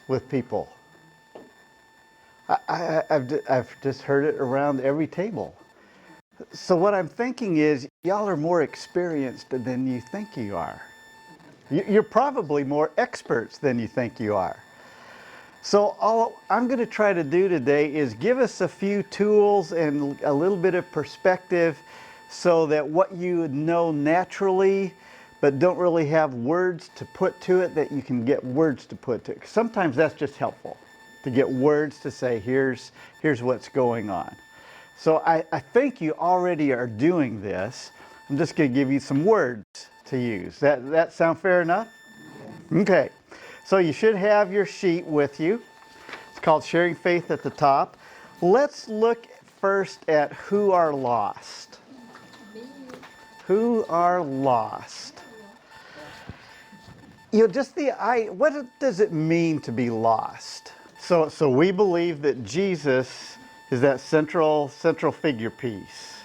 with people. I've just heard it around every table. So what I'm thinking is, y'all are more experienced than you think you are. You're probably more experts than you think you are. So all I'm going to try to do today is give us a few tools and a little bit of perspective so that what you know naturally but don't really have words to put to it, that you can get words to put to it. Sometimes that's just helpful, to get words to say, here's what's going on. So I think you already are doing this. I'm just going to give you some words to use. That sound fair enough? Okay. So you should have your sheet with you. It's called Sharing Faith at the top. Let's look first at who are lost. Who are lost? You know, just what does it mean to be lost? So we believe that Jesus is that central figure piece,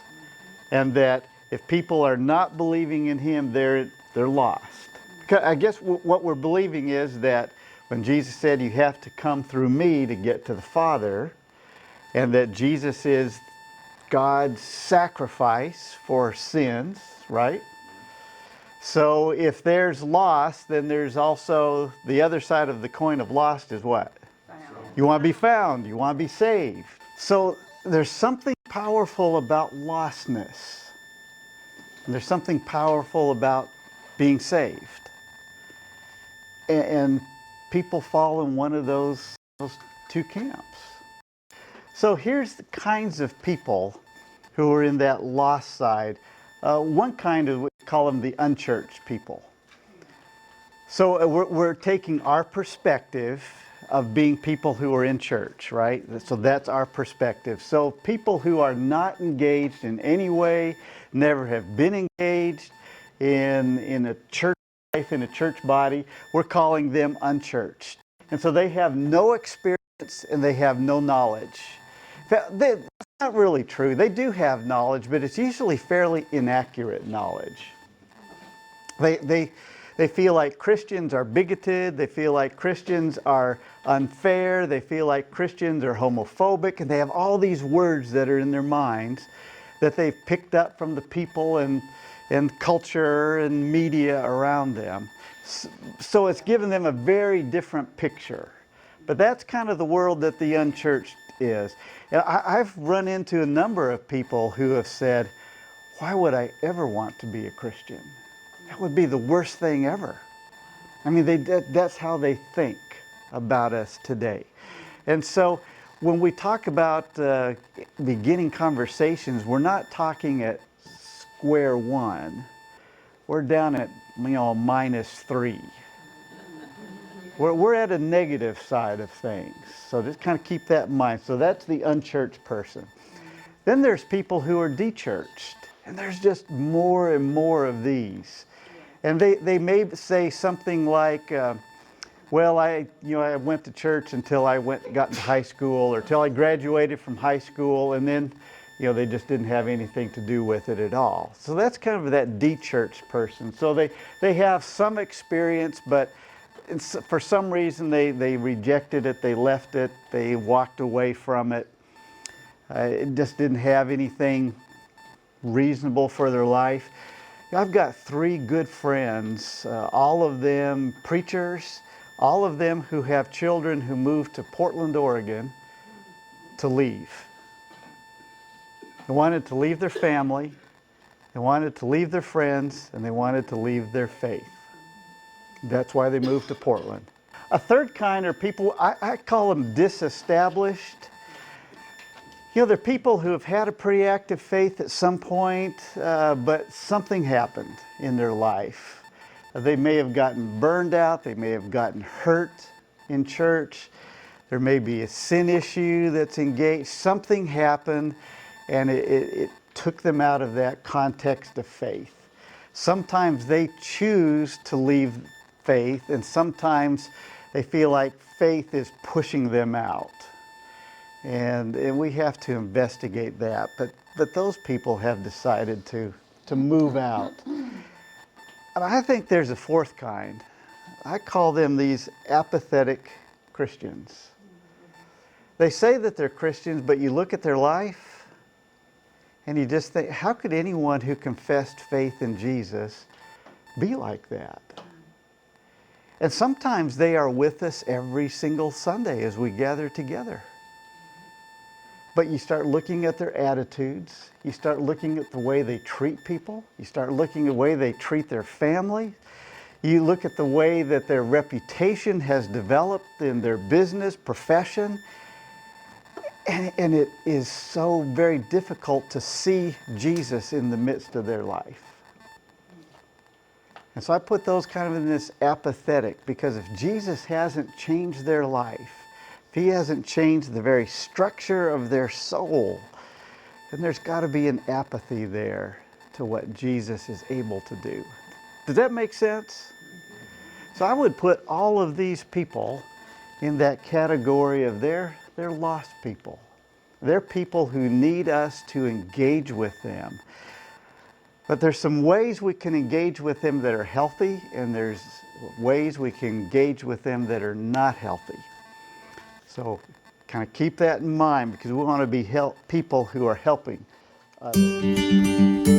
and that if people are not believing in him, they're lost. I guess what we're believing is that when Jesus said you have to come through me to get to the Father, and that Jesus is God's sacrifice for sins, right? So if there's lost, then there's also the other side of the coin of lost is what? Found. You want to be found. You want to be saved. So there's something powerful about lostness. And there's something powerful about being saved. And people fall in one of those two camps. So here's the kinds of people who are in that lost side. One kind of, we call them the unchurched people. So we're taking our perspective of being people who are in church, right? So that's our perspective. So people who are not engaged in any way, never have been engaged in a church life, in a church body, we're calling them unchurched. And so they have no experience and they have no knowledge. That's not really true. They do have knowledge, but it's usually fairly inaccurate knowledge. They feel like Christians are bigoted. They feel like Christians are unfair. They feel like Christians are homophobic. And they have all these words that are in their minds that they've picked up from the people and culture and media around them. So it's given them a very different picture. But that's kind of the world that the unchurched is. And I've run into a number of people who have said, why would I ever want to be a Christian? That would be the worst thing ever. I mean, that's how they think about us today. And so when we talk about beginning conversations, we're not talking at square one. We're down at, -3. We're at a negative side of things. So just kind of keep that in mind. So that's the unchurched person. Then there's people who are dechurched. And there's just more and more of these. And they may say something like, well, I went to church until I got into high school, or till I graduated from high school, and then they just didn't have anything to do with it at all. So that's kind of that de-churched person. So they have some experience, but for some reason they rejected it, they left it, they walked away from it. It just didn't have anything reasonable for their life. I've got 3 good friends, all of them preachers, all of them who have children who moved to Portland, Oregon to leave. They wanted to leave their family, they wanted to leave their friends, and they wanted to leave their faith. That's why they moved to Portland. A third kind are people, I call them disestablished. They're people who have had a pretty active faith at some point, but something happened in their life. They may have gotten burned out, they may have gotten hurt in church, there may be a sin issue that's engaged, something happened and it took them out of that context of faith. Sometimes they choose to leave faith, and sometimes they feel like faith is pushing them out. And we have to investigate that. But those people have decided to move out. And I think there's a fourth kind. I call them these apathetic Christians. They say that they're Christians, but you look at their life and you just think, how could anyone who confessed faith in Jesus be like that? And sometimes they are with us every single Sunday as we gather together. But you start looking at their attitudes, you start looking at the way they treat people, you start looking at the way they treat their family, you look at the way that their reputation has developed in their business, profession, and it is so very difficult to see Jesus in the midst of their life. And so I put those kind of in this apathetic, because if Jesus hasn't changed their life, if he hasn't changed the very structure of their soul, then there's got to be an apathy there to what Jesus is able to do. Does that make sense? So I would put all of these people in that category of they're lost people. They're people who need us to engage with them. But there's some ways we can engage with them that are healthy, and there's ways we can engage with them that are not healthy. So kind of keep that in mind, because we want to be people who are helping others.